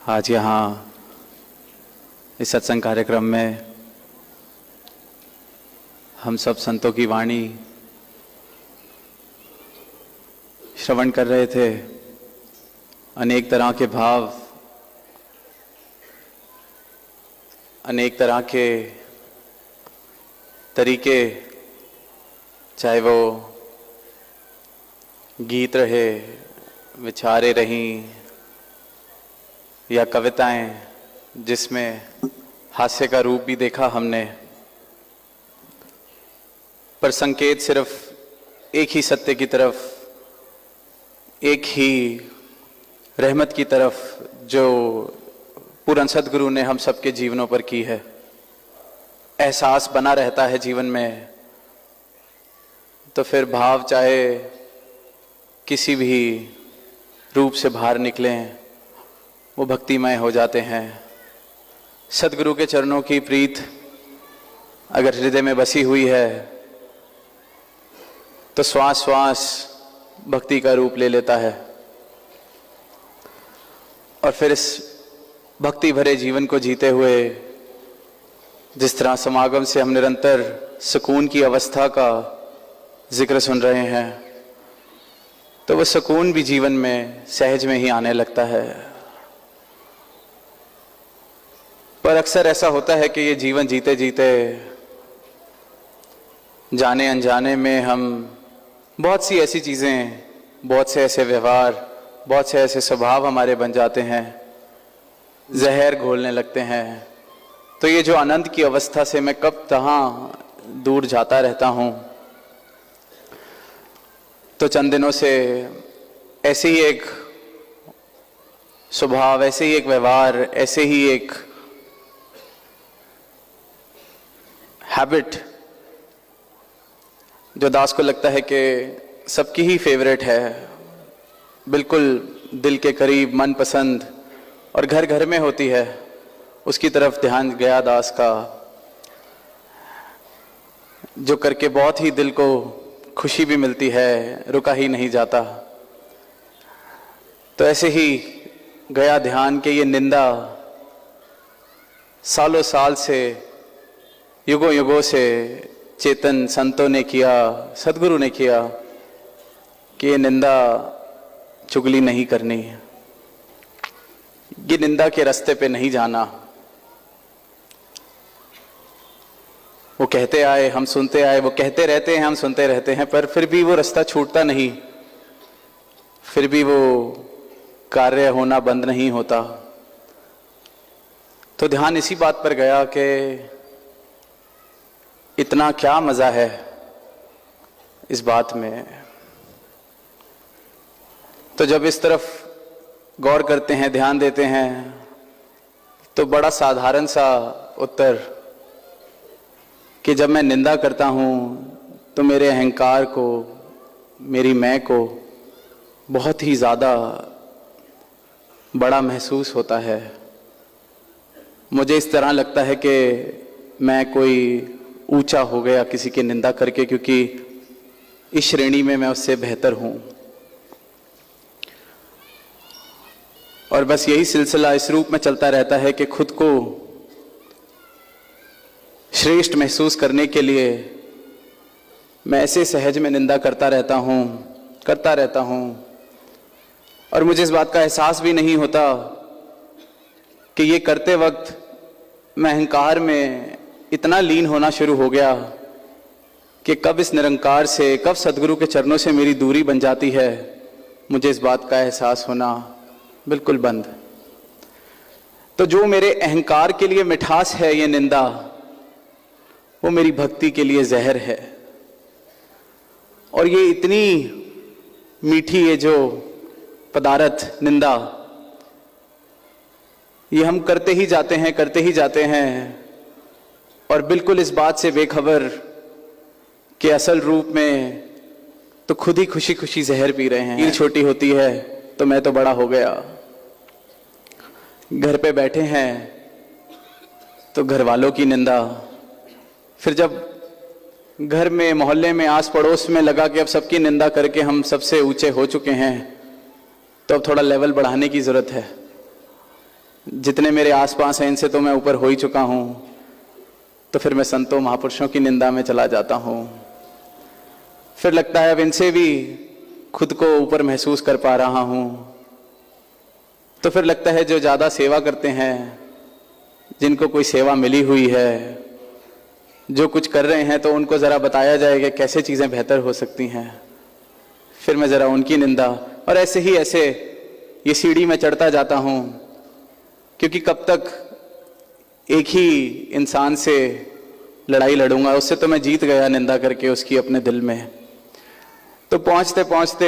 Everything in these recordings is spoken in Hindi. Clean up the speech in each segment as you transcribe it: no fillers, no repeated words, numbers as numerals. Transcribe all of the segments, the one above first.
आज यहाँ इस सत्संग कार्यक्रम में हम सब संतों की वाणी श्रवण कर रहे थे। अनेक तरह के भाव, अनेक तरह के तरीके, चाहे वो गीत रहे, विचारे रहीं या कविताएं, जिसमें हास्य का रूप भी देखा हमने, पर संकेत सिर्फ एक ही सत्य की तरफ, एक ही रहमत की तरफ जो पूर्ण सद्गुरु ने हम सबके जीवनों पर की है। एहसास बना रहता है जीवन में, तो फिर भाव चाहे किसी भी रूप से बाहर निकलें, वो भक्तिमय हो जाते हैं। सद्गुरु के चरणों की प्रीत अगर हृदय में बसी हुई है तो श्वास श्वास भक्ति का रूप ले लेता है। और फिर इस भक्ति भरे जीवन को जीते हुए जिस तरह समागम से हम निरंतर सुकून की अवस्था का जिक्र सुन रहे हैं, तो वह सुकून भी जीवन में सहज में ही आने लगता है। पर अक्सर ऐसा होता है कि ये जीवन जीते जीते जाने अनजाने में हम बहुत सी ऐसी चीज़ें, बहुत से ऐसे व्यवहार, बहुत से ऐसे स्वभाव हमारे बन जाते हैं, जहर घोलने लगते हैं। तो ये जो आनंद की अवस्था से मैं कब कहाँ दूर जाता रहता हूँ। तो चंद दिनों से ऐसे ही एक स्वभाव, ऐसे ही एक व्यवहार, ऐसे ही एक हैबिट जो दास को लगता है कि सबकी ही फेवरेट है, बिल्कुल दिल के करीब, मनपसंद और घर घर में होती है, उसकी तरफ ध्यान गया दास का, जो करके बहुत ही दिल को खुशी भी मिलती है, रुका ही नहीं जाता। तो ऐसे ही गया ध्यान के ये निंदा सालों साल से, युगों युगों से चेतन संतों ने किया, सद्गुरु ने किया कि ये निंदा चुगली नहीं करनी, ये निंदा के रास्ते पे नहीं जाना। वो कहते आए, हम सुनते आए, वो कहते रहते हैं, हम सुनते रहते हैं, पर फिर भी वो रास्ता छूटता नहीं, फिर भी वो कार्य होना बंद नहीं होता। तो ध्यान इसी बात पर गया कि इतना क्या मजा है इस बात में। तो जब इस तरफ गौर करते हैं, ध्यान देते हैं, तो बड़ा साधारण सा उत्तर कि जब मैं निंदा करता हूँ तो मेरे अहंकार को, मेरी मैं को बहुत ही ज़्यादा बड़ा महसूस होता है। मुझे इस तरह लगता है कि मैं कोई ऊंचा हो गया किसी की निंदा करके, क्योंकि इस श्रेणी में मैं उससे बेहतर हूँ। और बस यही सिलसिला इस रूप में चलता रहता है कि खुद को श्रेष्ठ महसूस करने के लिए मैं ऐसे सहज में निंदा करता रहता हूँ। और मुझे इस बात का एहसास भी नहीं होता कि ये करते वक्त मैं अहंकार में इतना लीन होना शुरू हो गया कि कब इस निरंकार से, कब सद्गुरु के चरणों से मेरी दूरी बन जाती है, मुझे इस बात का एहसास होना बिल्कुल बंद। तो जो मेरे अहंकार के लिए मिठास है ये निंदा, वो मेरी भक्ति के लिए जहर है। और ये इतनी मीठी है जो पदार्थ निंदा, ये हम करते ही जाते हैं और बिल्कुल इस बात से बेखबर कि असल रूप में तो खुद ही खुशी खुशी जहर पी रहे हैं। ये छोटी होती है तो मैं तो बड़ा हो गया। घर पे बैठे हैं तो घर वालों की निंदा, फिर जब घर में, मोहल्ले में, आस पड़ोस में लगा कि अब सबकी निंदा करके हम सबसे ऊंचे हो चुके हैं, तो अब थोड़ा लेवल बढ़ाने की जरूरत है। जितने मेरे आसपास हैं इनसे तो मैं ऊपर हो ही चुका हूँ, तो फिर मैं संतों महापुरुषों की निंदा में चला जाता हूँ। फिर लगता है अब इनसे भी खुद को ऊपर महसूस कर पा रहा हूँ, तो फिर लगता है जो ज़्यादा सेवा करते हैं, जिनको कोई सेवा मिली हुई है, जो कुछ कर रहे हैं, तो उनको ज़रा बताया जाए कि कैसे चीज़ें बेहतर हो सकती हैं। फिर मैं ज़रा उनकी निंदा, और ऐसे ही ऐसे ये सीढ़ी में चढ़ता जाता हूँ, क्योंकि कब तक एक ही इंसान से लड़ाई लड़ूंगा। उससे तो मैं जीत गया निंदा करके उसकी अपने दिल में। तो पहुँचते पहुँचते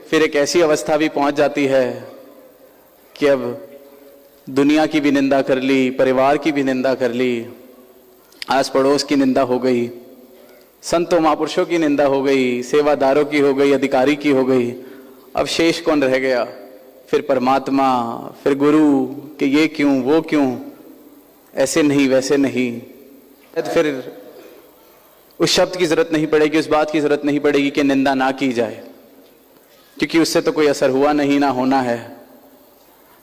फिर एक ऐसी अवस्था भी पहुँच जाती है कि अब दुनिया की भी निंदा कर ली, परिवार की भी निंदा कर ली, आस पड़ोस की निंदा हो गई, संतों महापुरुषों की निंदा हो गई, सेवादारों की हो गई, अधिकारी की हो गई। अब शेष कौन रह गया? फिर परमात्मा, फिर गुरु, कि ये क्यों, वो क्यों, ऐसे नहीं, वैसे नहीं। फिर उस शब्द की जरूरत नहीं पड़ेगी, उस बात की जरूरत नहीं पड़ेगी कि निंदा ना की जाए, क्योंकि उससे तो कोई असर हुआ नहीं, ना होना है।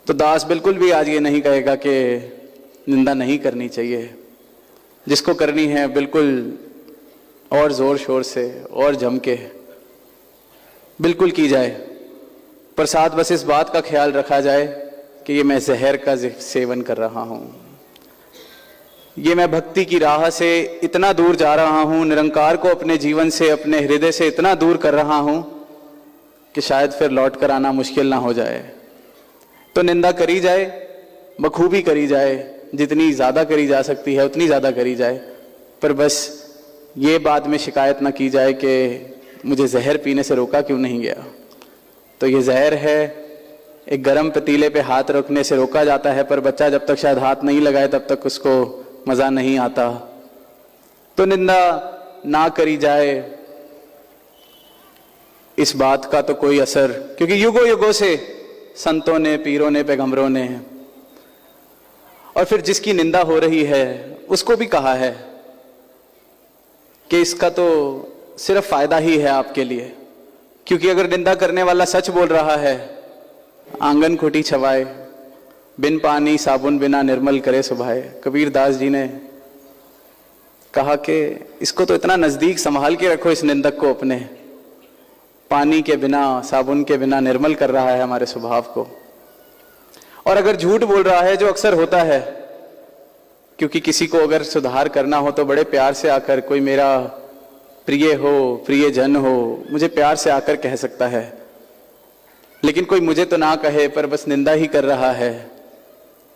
तो दास बिल्कुल भी आज ये नहीं कहेगा कि निंदा नहीं करनी चाहिए। जिसको करनी है बिल्कुल और जोर शोर से और जम के बिल्कुल की जाए, पर साथ बस इस बात का ख्याल रखा जाए कि ये मैं जहर का सेवन कर रहा हूँ, ये मैं भक्ति की राह से इतना दूर जा रहा हूँ, निरंकार को अपने जीवन से, अपने हृदय से इतना दूर कर रहा हूँ कि शायद फिर लौट कर आना मुश्किल ना हो जाए। तो निंदा करी जाए, बखूबी करी जाए, जितनी ज़्यादा करी जा सकती है उतनी ज़्यादा करी जाए, पर बस ये बाद में शिकायत ना की जाए कि मुझे जहर पीने से रोका क्यों नहीं गया। तो ये जहर है, एक गर्म पतीले पे हाथ रखने से रोका जाता है, पर बच्चा जब तक शायद हाथ नहीं लगाए तब तक उसको मज़ा नहीं आता। तो निंदा ना करी जाए, इस बात का तो कोई असर, क्योंकि युगों युगों से संतों ने, पीरों ने, पैगंबरों ने, और फिर जिसकी निंदा हो रही है उसको भी कहा है कि इसका तो सिर्फ फायदा ही है आपके लिए, क्योंकि अगर निंदा करने वाला सच बोल रहा है, आंगन खुटी छवाए, बिन पानी साबुन बिना निर्मल करे सुभाए। कबीर दास जी ने कहा कि इसको तो इतना नजदीक संभाल के रखो, इस निंदक को अपने, पानी के बिना, साबुन के बिना निर्मल कर रहा है हमारे स्वभाव को। और अगर झूठ बोल रहा है, जो अक्सर होता है, क्योंकि किसी को अगर सुधार करना हो तो बड़े प्यार से आकर, कोई मेरा प्रिय हो, प्रियजन हो, मुझे प्यार से आकर कह सकता है, लेकिन कोई मुझे तो ना कहे पर बस निंदा ही कर रहा है,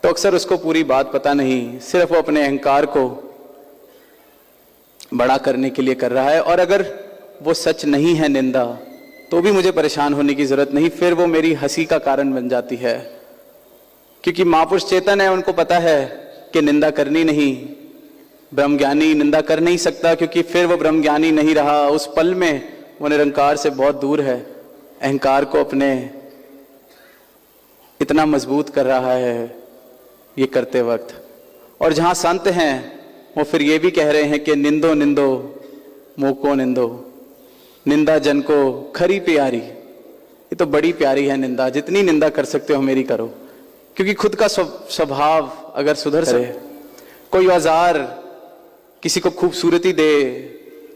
तो अक्सर उसको पूरी बात पता नहीं, सिर्फ वो अपने अहंकार को बड़ा करने के लिए कर रहा है। और अगर वो सच नहीं है निंदा, तो भी मुझे परेशान होने की जरूरत नहीं, फिर वो मेरी हंसी का कारण बन जाती है, क्योंकि महापुरुष चेतन है, उनको पता है कि निंदा करनी नहीं। ब्रह्मज्ञानी निंदा कर नहीं सकता, क्योंकि फिर वो ब्रह्मज्ञानी नहीं रहा, उस पल में वो निरंकार से बहुत दूर है, अहंकार को अपने इतना मजबूत कर रहा है ये करते वक्त। और जहाँ संत हैं वो फिर ये भी कह रहे हैं कि निंदो निंदो मोको निंदो, निंदा जन को खरी प्यारी। ये तो बड़ी प्यारी है निंदा, जितनी निंदा कर सकते हो मेरी करो, क्योंकि खुद का स्वभाव अगर सुधर सके, कोई औजार किसी को खूबसूरती दे,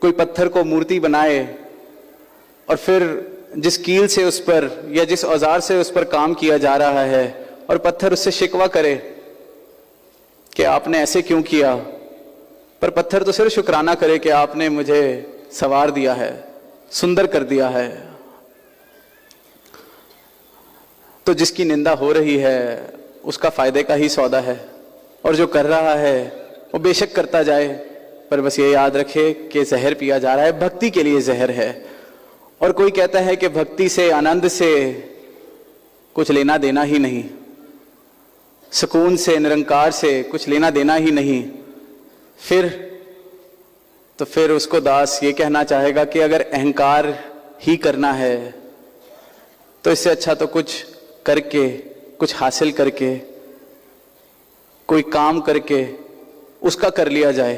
कोई पत्थर को मूर्ति बनाए, और फिर जिस कील से उस पर या जिस औजार से उस पर काम किया जा रहा है, और पत्थर उससे शिकवा करे कि आपने ऐसे क्यों किया, पर पत्थर तो सिर्फ शुक्राना करे कि आपने मुझे संवार दिया है, सुंदर कर दिया है। तो जिसकी निंदा हो रही है उसका फायदे का ही सौदा है, और जो कर रहा है वो बेशक करता जाए, पर बस ये याद रखे कि जहर पिया जा रहा है, भक्ति के लिए जहर है। और कोई कहता है कि भक्ति से, आनंद से कुछ लेना देना ही नहीं, सुकून से, निरंकार से कुछ लेना देना ही नहीं, फिर उसको दास ये कहना चाहेगा कि अगर अहंकार ही करना है तो इससे अच्छा तो कुछ करके, कुछ हासिल करके, कोई काम करके उसका कर लिया जाए।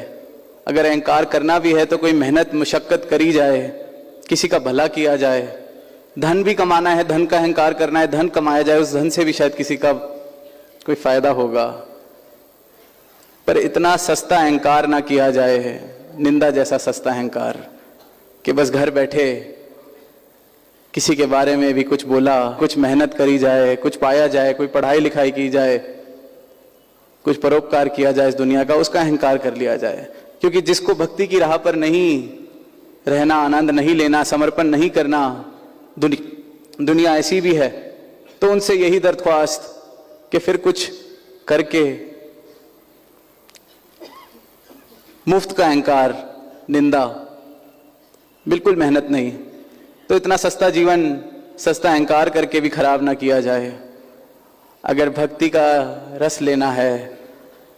अगर अहंकार करना भी है तो कोई मेहनत मुशक्कत करी जाए, किसी का भला किया जाए। धन भी कमाना है, धन का अहंकार करना है, धन कमाया जाए, उस धन से भी शायद किसी का कोई फायदा होगा। पर इतना सस्ता अहंकार ना किया जाए, निंदा जैसा सस्ता अहंकार, कि बस घर बैठे किसी के बारे में भी कुछ बोला, कुछ मेहनत करी जाए, कुछ पाया जाए, कोई पढ़ाई लिखाई की जाए, कुछ परोपकार किया जाए इस दुनिया का, उसका अहंकार कर लिया जाए। क्योंकि जिसको भक्ति की राह पर नहीं रहना, आनंद नहीं लेना, समर्पण नहीं करना, दुनिया ऐसी भी है, तो उनसे यही दरख्वास्त कि फिर कुछ करके मुफ्त का अहंकार, निंदा, बिल्कुल मेहनत नहीं, तो इतना सस्ता जीवन सस्ता अहंकार करके भी खराब ना किया जाए। अगर भक्ति का रस लेना है,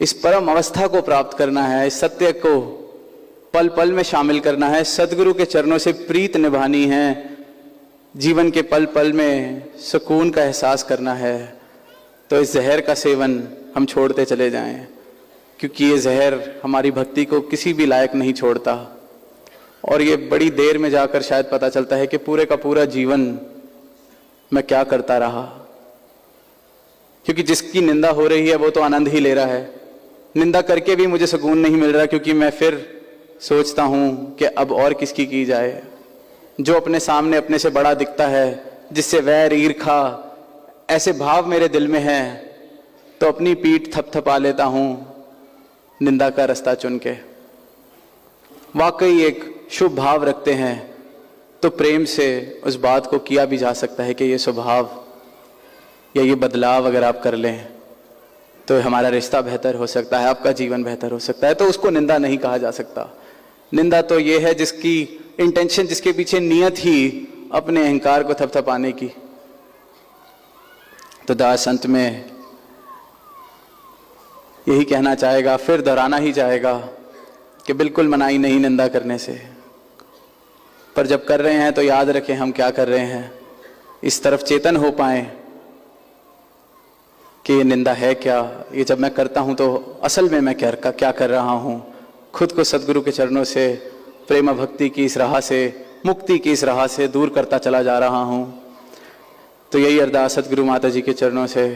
इस परम अवस्था को प्राप्त करना है, इस सत्य को पल पल में शामिल करना है, सदगुरु के चरणों से प्रीत निभानी है, जीवन के पल पल में सुकून का एहसास करना है, तो इस जहर का सेवन हम छोड़ते चले जाएं। क्योंकि ये जहर हमारी भक्ति को किसी भी लायक नहीं छोड़ता, और ये बड़ी देर में जाकर शायद पता चलता है कि पूरे का पूरा जीवन मैं क्या करता रहा। क्योंकि जिसकी निंदा हो रही है वो तो आनंद ही ले रहा है, निंदा करके भी मुझे सुकून नहीं मिल रहा, क्योंकि मैं फिर सोचता हूं कि अब और किसकी की जाए। जो अपने सामने अपने से बड़ा दिखता है, जिससे वैर ईर्खा ऐसे भाव मेरे दिल में है, तो अपनी पीठ थपथपा लेता हूं निंदा का रास्ता चुन के। वाकई एक शुभ भाव रखते हैं तो प्रेम से उस बात को किया भी जा सकता है कि ये स्वभाव या ये बदलाव अगर आप कर लें तो हमारा रिश्ता बेहतर हो सकता है, आपका जीवन बेहतर हो सकता है। तो उसको निंदा नहीं कहा जा सकता। निंदा तो ये है जिसकी इंटेंशन, जिसके पीछे नियत ही अपने अहंकार को थपथपाने की। तो दास अंत में यही कहना चाहेगा, फिर दोहराना ही चाहेगा कि बिल्कुल मनाही नहीं निंदा करने से, पर जब कर रहे हैं तो याद रखें हम क्या कर रहे हैं, इस तरफ चेतन हो पाएं कि ये निंदा है क्या, ये जब मैं करता हूं तो असल में मैं क्या कर रहा हूं। खुद को सदगुरु के चरणों से, प्रेम भक्ति की इस राह से, मुक्ति की इस राह से दूर करता चला जा रहा हूं। तो यही अरदास सदगुरु माता जी के चरणों से